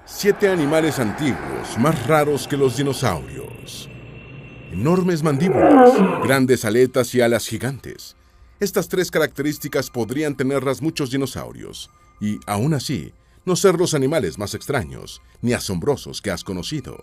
7 animales antiguos más raros que los dinosaurios. Enormes mandíbulas, grandes aletas y alas gigantes. Estas 3 características podrían tenerlas muchos dinosaurios, y aún así, no ser los animales más extraños ni asombrosos que has conocido.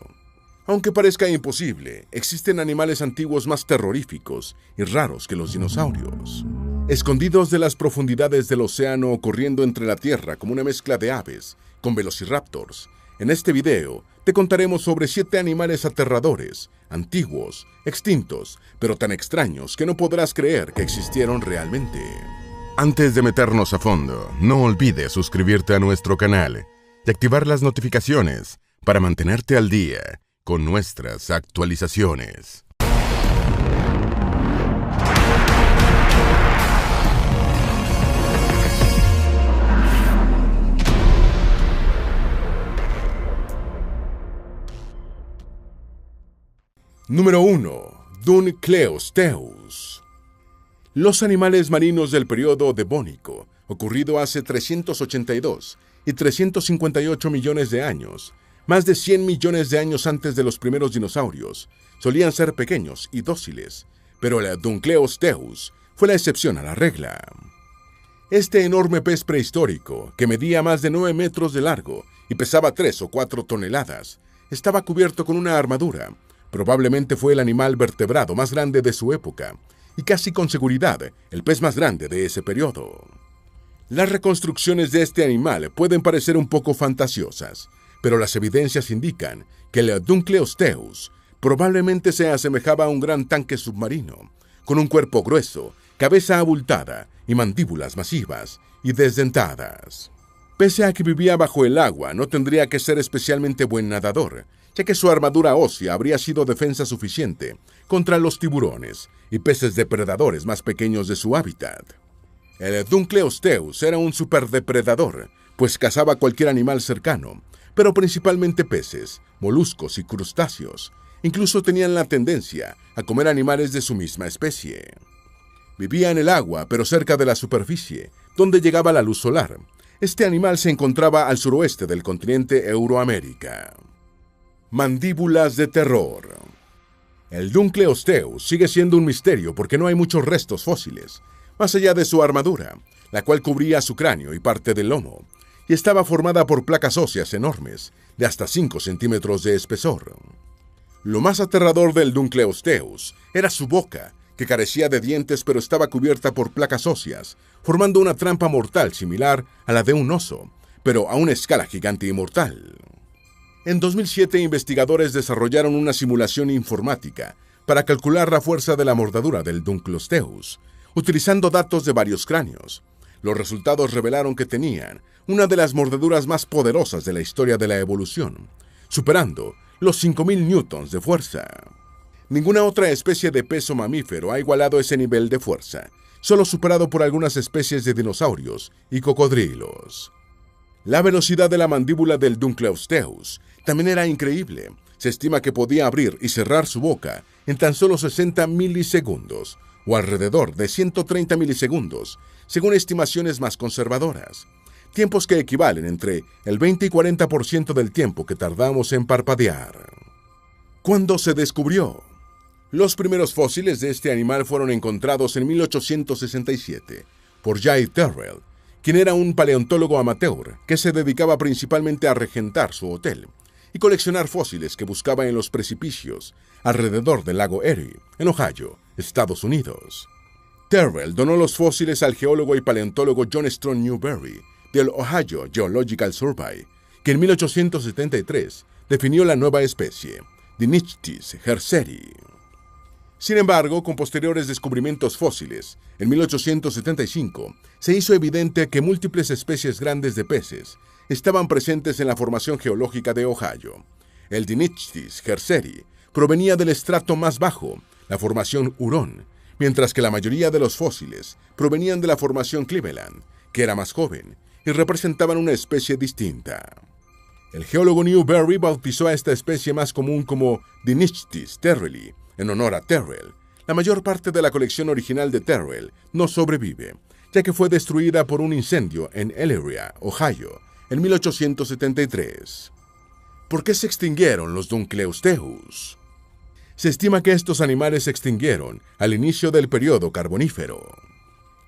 Aunque parezca imposible, existen animales antiguos más terroríficos y raros que los dinosaurios. Escondidos de las profundidades del océano o corriendo entre la tierra como una mezcla de aves con velociraptors, en este video te contaremos sobre 7 animales aterradores, antiguos, extintos, pero tan extraños que no podrás creer que existieron realmente. Antes de meternos a fondo, no olvides suscribirte a nuestro canal y activar las notificaciones para mantenerte al día con nuestras actualizaciones. Número 1. Dunkleosteus. Los animales marinos del período devónico, ocurrido hace 382 y 358 millones de años, más de 100 millones de años antes de los primeros dinosaurios, solían ser pequeños y dóciles, pero el Dunkleosteus fue la excepción a la regla. Este enorme pez prehistórico, que medía más de 9 metros de largo y pesaba 3 o 4 toneladas, estaba cubierto con una armadura. Probablemente fue el animal vertebrado más grande de su época, y casi con seguridad el pez más grande de ese periodo. Las reconstrucciones de este animal pueden parecer un poco fantasiosas, pero las evidencias indican que el Dunkleosteus probablemente se asemejaba a un gran tanque submarino, con un cuerpo grueso, cabeza abultada y mandíbulas masivas y desdentadas. Pese a que vivía bajo el agua, no tendría que ser especialmente buen nadador, ya que su armadura ósea habría sido defensa suficiente contra los tiburones y peces depredadores más pequeños de su hábitat. El Dunkleosteus era un superdepredador, pues cazaba cualquier animal cercano, pero principalmente peces, moluscos y crustáceos. Incluso tenían la tendencia a comer animales de su misma especie. Vivía en el agua, pero cerca de la superficie, donde llegaba la luz solar. Este animal se encontraba al suroeste del continente Euroamérica. Mandíbulas de terror. El Dunkleosteus sigue siendo un misterio porque no hay muchos restos fósiles, más allá de su armadura, la cual cubría su cráneo y parte del lomo, y estaba formada por placas óseas enormes, de hasta 5 centímetros de espesor. Lo más aterrador del Dunkleosteus era su boca, que carecía de dientes pero estaba cubierta por placas óseas, formando una trampa mortal similar a la de un oso, pero a una escala gigante y mortal. En 2007, investigadores desarrollaron una simulación informática para calcular la fuerza de la mordedura del Dunkleosteus, utilizando datos de varios cráneos. Los resultados revelaron que tenían una de las mordeduras más poderosas de la historia de la evolución, superando los 5000 newtons de fuerza. Ninguna otra especie de pez o mamífero ha igualado ese nivel de fuerza, solo superado por algunas especies de dinosaurios y cocodrilos. La velocidad de la mandíbula del Dunkleosteus también era increíble. Se estima que podía abrir y cerrar su boca en tan solo 60 milisegundos, o alrededor de 130 milisegundos, según estimaciones más conservadoras. Tiempos que equivalen entre el 20 y 40% del tiempo que tardamos en parpadear. ¿Cuándo se descubrió? Los primeros fósiles de este animal fueron encontrados en 1867 por J. Terrell, quien era un paleontólogo amateur que se dedicaba principalmente a regentar su hotel y coleccionar fósiles que buscaba en los precipicios alrededor del lago Erie, en Ohio, Estados Unidos. Terrell donó los fósiles al geólogo y paleontólogo John Strong Newberry del Ohio Geological Survey, que en 1873 definió la nueva especie, Dinichthys herseri. Sin embargo, con posteriores descubrimientos fósiles, en 1875, se hizo evidente que múltiples especies grandes de peces estaban presentes en la formación geológica de Ohio. El Dinichthys herseri provenía del estrato más bajo, la formación Hurón, mientras que la mayoría de los fósiles provenían de la formación Cleveland, que era más joven, y representaban una especie distinta. El geólogo Newberry bautizó a esta especie más común como Dinichthys terrelli, en honor a Terrell. La mayor parte de la colección original de Terrell no sobrevive, ya que fue destruida por un incendio en Elyria, Ohio, en 1873. ¿Por qué se extinguieron los Dunkleosteus? Se estima que estos animales se extinguieron al inicio del período carbonífero.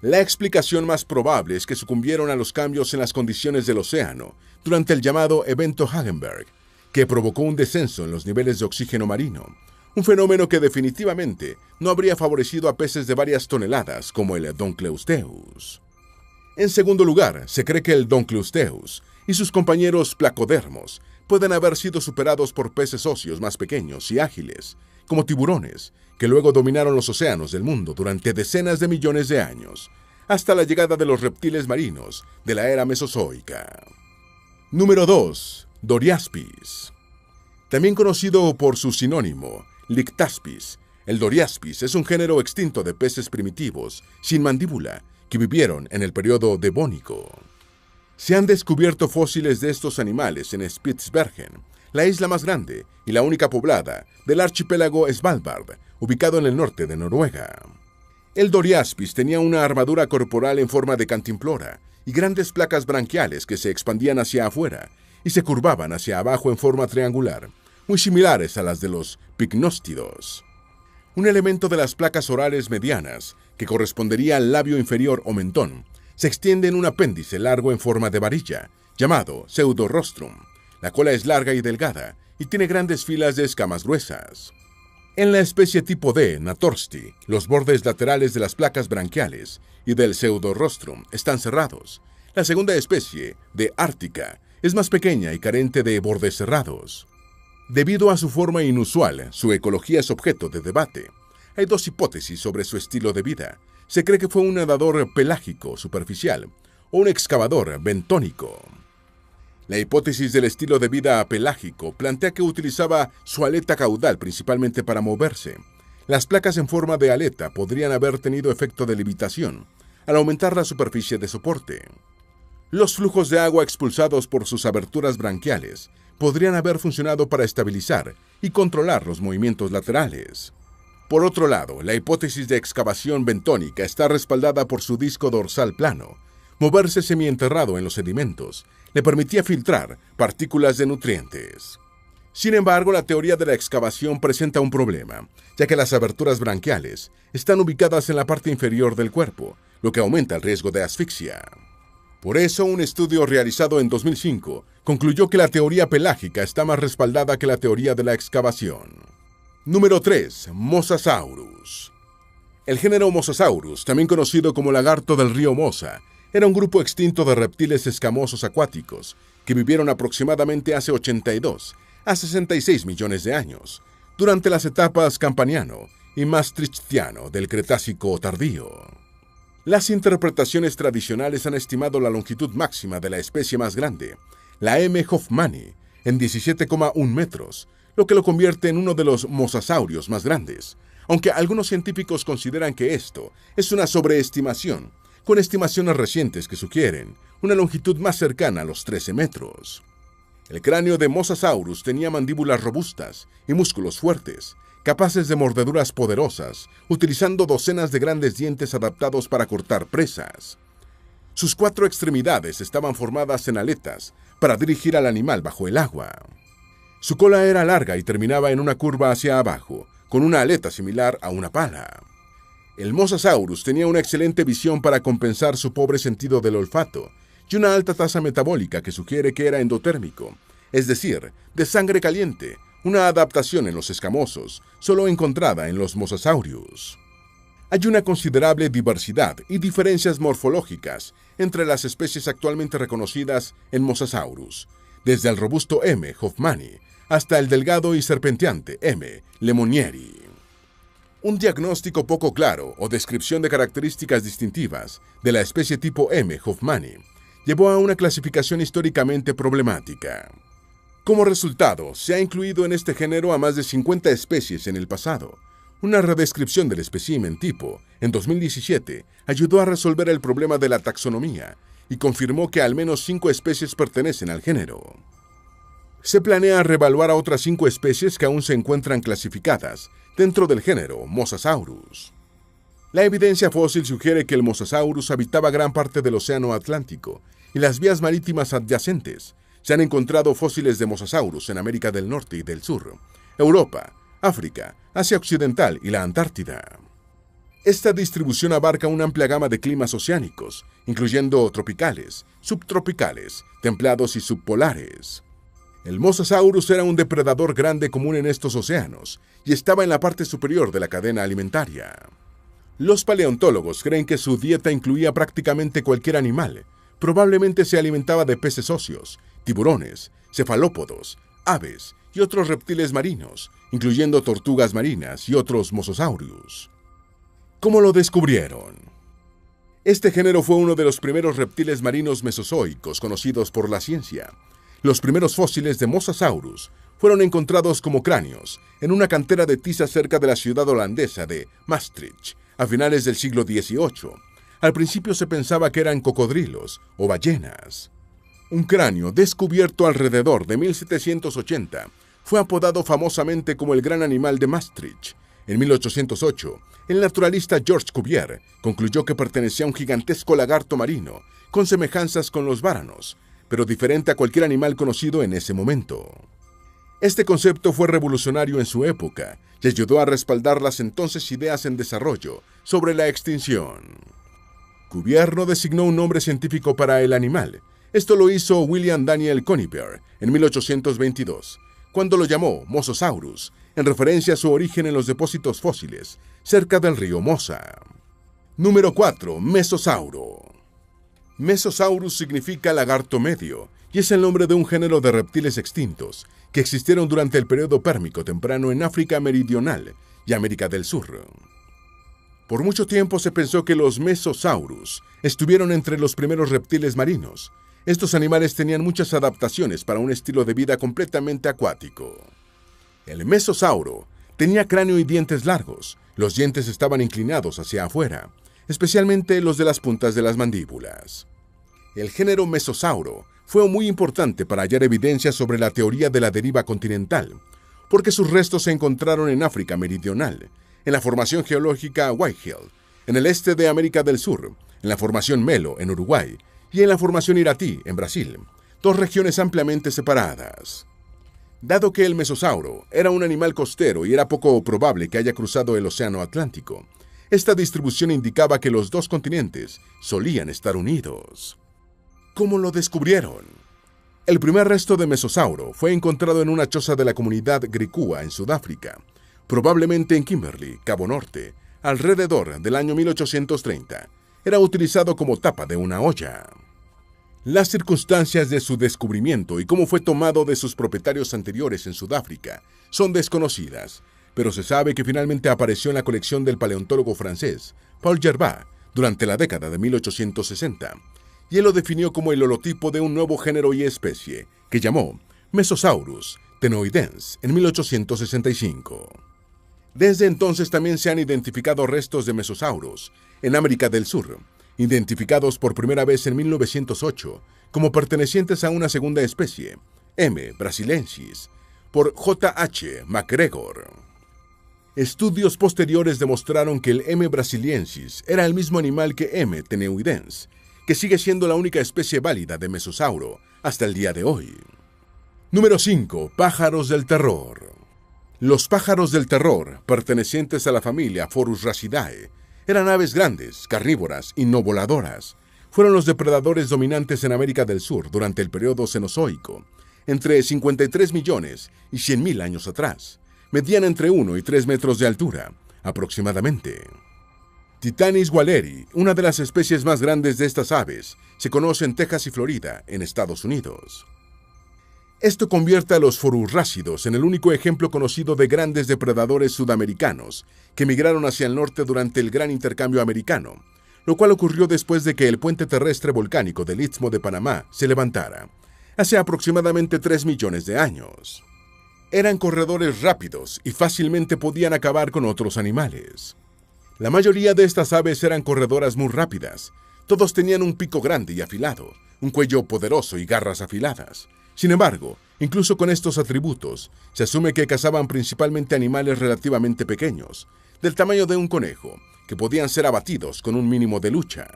La explicación más probable es que sucumbieron a los cambios en las condiciones del océano durante el llamado evento Hagenberg, que provocó un descenso en los niveles de oxígeno marino, un fenómeno que definitivamente no habría favorecido a peces de varias toneladas como el Dunkleosteus. En segundo lugar, se cree que el Dunkleosteus y sus compañeros placodermos pueden haber sido superados por peces óseos más pequeños y ágiles, como tiburones, que luego dominaron los océanos del mundo durante decenas de millones de años, hasta la llegada de los reptiles marinos de la era mesozoica. Número 2. Doriaspis. También conocido por su sinónimo, Lictaspis, el Doriaspis es un género extinto de peces primitivos, sin mandíbula, que vivieron en el período devónico. Se han descubierto fósiles de estos animales en Spitsbergen, la isla más grande y la única poblada del archipiélago Svalbard, ubicado en el norte de Noruega. El Doriaspis tenía una armadura corporal en forma de cantimplora y grandes placas branquiales que se expandían hacia afuera y se curvaban hacia abajo en forma triangular, muy similares a las de los picnóstidos. Un elemento de las placas orales medianas, que correspondería al labio inferior o mentón, se extiende en un apéndice largo en forma de varilla, llamado pseudorostrum. La cola es larga y delgada y tiene grandes filas de escamas gruesas. En la especie tipo D, Natorsti, los bordes laterales de las placas branquiales y del pseudorostrum están cerrados. La segunda especie, de Ártica, es más pequeña y carente de bordes cerrados. Debido a su forma inusual, su ecología es objeto de debate. Hay dos hipótesis sobre su estilo de vida. Se cree que fue un nadador pelágico superficial o un excavador bentónico. La hipótesis del estilo de vida pelágico plantea que utilizaba su aleta caudal principalmente para moverse. Las placas en forma de aleta podrían haber tenido efecto de levitación al aumentar la superficie de soporte. Los flujos de agua expulsados por sus aberturas branquiales podrían haber funcionado para estabilizar y controlar los movimientos laterales. Por otro lado, la hipótesis de excavación bentónica está respaldada por su disco dorsal plano. Moverse semienterrado en los sedimentos le permitía filtrar partículas de nutrientes. Sin embargo, la teoría de la excavación presenta un problema, ya que las aberturas branquiales están ubicadas en la parte inferior del cuerpo, lo que aumenta el riesgo de asfixia. Por eso, un estudio realizado en 2005 concluyó que la teoría pelágica está más respaldada que la teoría de la excavación. Número 3. Mosasaurus. El género Mosasaurus, también conocido como lagarto del río Mosa, era un grupo extinto de reptiles escamosos acuáticos que vivieron aproximadamente hace 82 a 66 millones de años, durante las etapas Campaniano y Maastrichtiano del Cretácico tardío. Las interpretaciones tradicionales han estimado la longitud máxima de la especie más grande, la M. hoffmanni, en 17,1 metros, lo que lo convierte en uno de los mosasaurios más grandes, aunque algunos científicos consideran que esto es una sobreestimación, con estimaciones recientes que sugieren una longitud más cercana a los 13 metros. El cráneo de Mosasaurus tenía mandíbulas robustas y músculos fuertes, capaces de mordeduras poderosas, utilizando docenas de grandes dientes adaptados para cortar presas. Sus 4 extremidades estaban formadas en aletas para dirigir al animal bajo el agua. Su cola era larga y terminaba en una curva hacia abajo, con una aleta similar a una pala. El Mosasaurus tenía una excelente visión para compensar su pobre sentido del olfato y una alta tasa metabólica que sugiere que era endotérmico, es decir, de sangre caliente, una adaptación en los escamosos, solo encontrada en los Mosasaurius. Hay una considerable diversidad y diferencias morfológicas entre las especies actualmente reconocidas en Mosasaurus, desde el robusto M. hoffmanni hasta el delgado y serpenteante M. lemonieri. Un diagnóstico poco claro o descripción de características distintivas de la especie tipo M. hoffmanni llevó a una clasificación históricamente problemática. Como resultado, se ha incluido en este género a más de 50 especies en el pasado. Una redescripción del espécimen tipo, en 2017, ayudó a resolver el problema de la taxonomía y confirmó que al menos 5 especies pertenecen al género. Se planea reevaluar a otras 5 especies que aún se encuentran clasificadas dentro del género Mosasaurus. La evidencia fósil sugiere que el Mosasaurus habitaba gran parte del Océano Atlántico y las vías marítimas adyacentes, se han encontrado fósiles de Mosasaurus en América del Norte y del Sur, Europa, África, Asia Occidental y la Antártida. Esta distribución abarca una amplia gama de climas oceánicos, incluyendo tropicales, subtropicales, templados y subpolares. El Mosasaurus era un depredador grande común en estos océanos y estaba en la parte superior de la cadena alimentaria. Los paleontólogos creen que su dieta incluía prácticamente cualquier animal. Probablemente se alimentaba de peces óseos, tiburones, cefalópodos, aves y otros reptiles marinos, incluyendo tortugas marinas y otros mosasaurios. ¿Cómo lo descubrieron? Este género fue uno de los primeros reptiles marinos mesozoicos conocidos por la ciencia. Los primeros fósiles de Mosasaurus fueron encontrados como cráneos en una cantera de tiza cerca de la ciudad holandesa de Maastricht a finales del siglo XVIII. Al principio se pensaba que eran cocodrilos o ballenas. Un cráneo descubierto alrededor de 1780 fue apodado famosamente como el gran animal de Maastricht. En 1808, el naturalista Georges Cuvier concluyó que pertenecía a un gigantesco lagarto marino con semejanzas con los váranos, pero diferente a cualquier animal conocido en ese momento. Este concepto fue revolucionario en su época y ayudó a respaldar las entonces ideas en desarrollo sobre la extinción. Cuvier no designó un nombre científico para el animal. Esto lo hizo William Daniel Conybeare en 1822, cuando lo llamó Mosasaurus, en referencia a su origen en los depósitos fósiles, cerca del río Mosa. Número 4. Mesosauro. Mesosaurus significa lagarto medio, y es el nombre de un género de reptiles extintos que existieron durante el período pérmico temprano en África Meridional y América del Sur. Por mucho tiempo se pensó que los Mesosaurus estuvieron entre los primeros reptiles marinos. Estos animales tenían muchas adaptaciones para un estilo de vida completamente acuático. El mesosauro tenía cráneo y dientes largos. Los dientes estaban inclinados hacia afuera, especialmente los de las puntas de las mandíbulas. El género Mesosauro fue muy importante para hallar evidencia sobre la teoría de la deriva continental, porque sus restos se encontraron en África Meridional, en la formación geológica Whitehill, en el este de América del Sur, en la formación Melo, en Uruguay, y en la formación Iratí, en Brasil, dos regiones ampliamente separadas. Dado que el mesosauro era un animal costero y era poco probable que haya cruzado el Océano Atlántico, esta distribución indicaba que los dos continentes solían estar unidos. ¿Cómo lo descubrieron? El primer resto de mesosauro fue encontrado en una choza de la comunidad Gricúa en Sudáfrica, probablemente en Kimberley, Cabo Norte, alrededor del año 1830. Era utilizado como tapa de una olla. Las circunstancias de su descubrimiento y cómo fue tomado de sus propietarios anteriores en Sudáfrica son desconocidas, pero se sabe que finalmente apareció en la colección del paleontólogo francés Paul Gervais durante la década de 1860, y él lo definió como el holotipo de un nuevo género y especie, que llamó Mesosaurus tenoidens en 1865. Desde entonces también se han identificado restos de mesosaurus en América del Sur, identificados por primera vez en 1908 como pertenecientes a una segunda especie, M. brasiliensis, por J. H. MacGregor. Estudios posteriores demostraron que el M. brasiliensis era el mismo animal que M. tenoidens, que sigue siendo la única especie válida de mesosauro hasta el día de hoy. Número 5. Pájaros del terror. Los pájaros del terror, pertenecientes a la familia Forusrhacidae, eran aves grandes, carnívoras y no voladoras. Fueron los depredadores dominantes en América del Sur durante el periodo Cenozoico, entre 53 millones y 100.000 años atrás. Medían entre 1 y 3 metros de altura, aproximadamente. Titanis walleri, una de las especies más grandes de estas aves, se conoce en Texas y Florida, en Estados Unidos. Esto convierte a los forurrácidos en el único ejemplo conocido de grandes depredadores sudamericanos que migraron hacia el norte durante el gran intercambio americano, lo cual ocurrió después de que el puente terrestre volcánico del Istmo de Panamá se levantara, hace aproximadamente 3 millones de años. Eran corredores rápidos y fácilmente podían acabar con otros animales. La mayoría de estas aves eran corredoras muy rápidas. Todos tenían un pico grande y afilado, un cuello poderoso y garras afiladas. Sin embargo, incluso con estos atributos, se asume que cazaban principalmente animales relativamente pequeños, del tamaño de un conejo, que podían ser abatidos con un mínimo de lucha.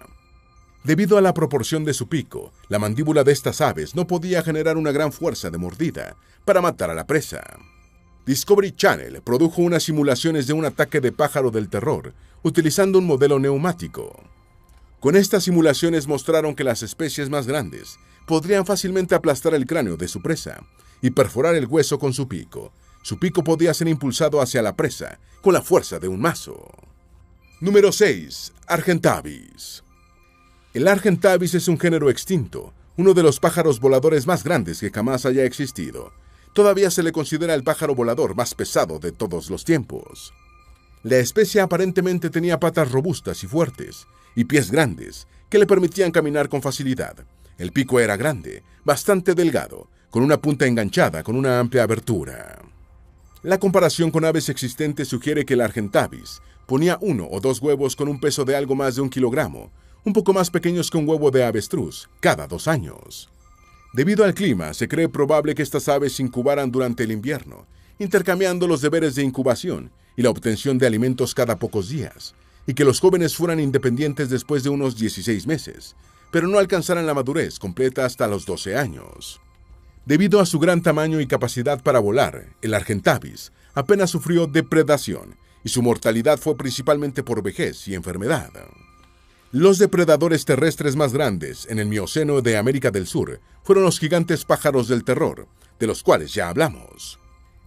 Debido a la proporción de su pico, la mandíbula de estas aves no podía generar una gran fuerza de mordida para matar a la presa. Discovery Channel produjo unas simulaciones de un ataque de pájaro del terror utilizando un modelo neumático. Con estas simulaciones mostraron que las especies más grandes podrían fácilmente aplastar el cráneo de su presa y perforar el hueso con su pico. Su pico podía ser impulsado hacia la presa con la fuerza de un mazo. Número 6. Argentavis. El Argentavis es un género extinto, uno de los pájaros voladores más grandes que jamás haya existido. Todavía se le considera el pájaro volador más pesado de todos los tiempos. La especie aparentemente tenía patas robustas y fuertes, y pies grandes, que le permitían caminar con facilidad. El pico era grande, bastante delgado, con una punta enganchada con una amplia abertura. La comparación con aves existentes sugiere que el Argentavis ponía 1 o 2 huevos con un peso de algo más de 1 kilogramo, un poco más pequeños que un huevo de avestruz, cada 2 años. Debido al clima, se cree probable que estas aves incubaran durante el invierno, intercambiando los deberes de incubación y la obtención de alimentos cada pocos días, y que los jóvenes fueran independientes después de unos 16 meses, pero no alcanzaran la madurez completa hasta los 12 años. Debido a su gran tamaño y capacidad para volar, el Argentavis apenas sufrió depredación, y su mortalidad fue principalmente por vejez y enfermedad. Los depredadores terrestres más grandes en el Mioceno de América del Sur fueron los gigantes pájaros del terror, de los cuales ya hablamos.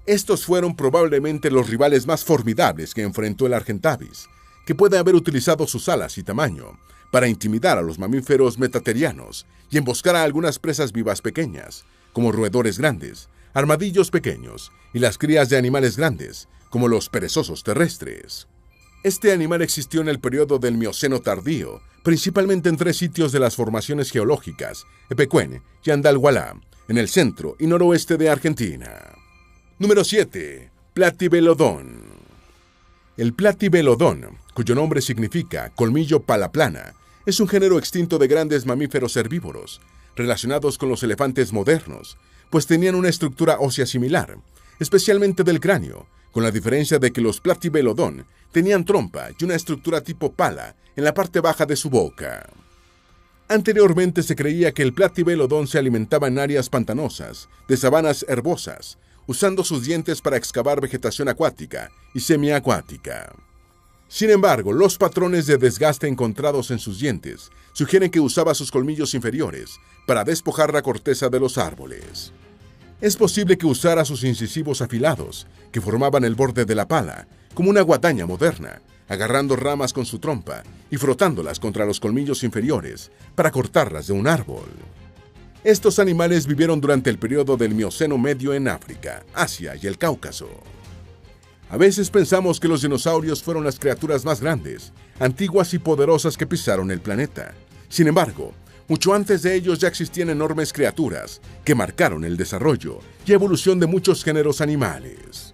Estos fueron probablemente los rivales más formidables que enfrentó el Argentavis, que puede haber utilizado sus alas y tamaño para intimidar a los mamíferos metaterianos y emboscar a algunas presas vivas pequeñas, como roedores grandes, armadillos pequeños y las crías de animales grandes, como los perezosos terrestres. Este animal existió en el periodo del Mioceno tardío, principalmente en 3 sitios de las formaciones geológicas, Epecuén y Andalhualá, en el centro y noroeste de Argentina. Número 7. Platybelodon. El Platybelodon, cuyo nombre significa colmillo palaplana, es un género extinto de grandes mamíferos herbívoros, relacionados con los elefantes modernos, pues tenían una estructura ósea similar, especialmente del cráneo, con la diferencia de que los Platybelodon tenían trompa y una estructura tipo pala en la parte baja de su boca. Anteriormente se creía que el Platybelodon se alimentaba en áreas pantanosas, de sabanas herbosas, usando sus dientes para excavar vegetación acuática y semiacuática. Sin embargo, los patrones de desgaste encontrados en sus dientes sugieren que usaba sus colmillos inferiores para despojar la corteza de los árboles. Es posible que usara sus incisivos afilados, que formaban el borde de la pala, como una guadaña moderna, agarrando ramas con su trompa y frotándolas contra los colmillos inferiores para cortarlas de un árbol. Estos animales vivieron durante el periodo del Mioceno medio en África, Asia y el Cáucaso. A veces pensamos que los dinosaurios fueron las criaturas más grandes, antiguas y poderosas que pisaron el planeta. Sin embargo, mucho antes de ellos ya existían enormes criaturas que marcaron el desarrollo y evolución de muchos géneros animales.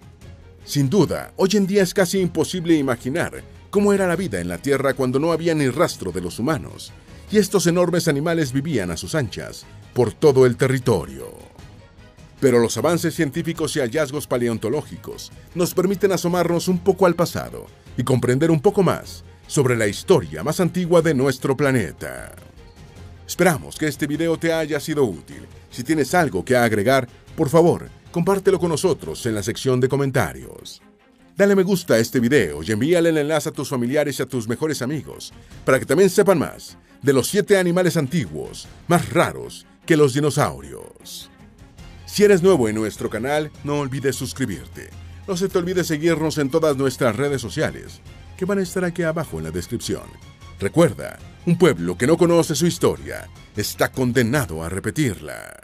Sin duda, hoy en día es casi imposible imaginar cómo era la vida en la Tierra cuando no había ni rastro de los humanos, y estos enormes animales vivían a sus anchas por todo el territorio. Pero los avances científicos y hallazgos paleontológicos nos permiten asomarnos un poco al pasado y comprender un poco más sobre la historia más antigua de nuestro planeta. Esperamos que este video te haya sido útil. Si tienes algo que agregar, por favor, compártelo con nosotros en la sección de comentarios. Dale me gusta a este video y envíale el enlace a tus familiares y a tus mejores amigos para que también sepan más de los 7 animales antiguos más raros que los dinosaurios. Si eres nuevo en nuestro canal, no olvides suscribirte. No se te olvide seguirnos en todas nuestras redes sociales, que van a estar aquí abajo en la descripción. Recuerda, un pueblo que no conoce su historia está condenado a repetirla.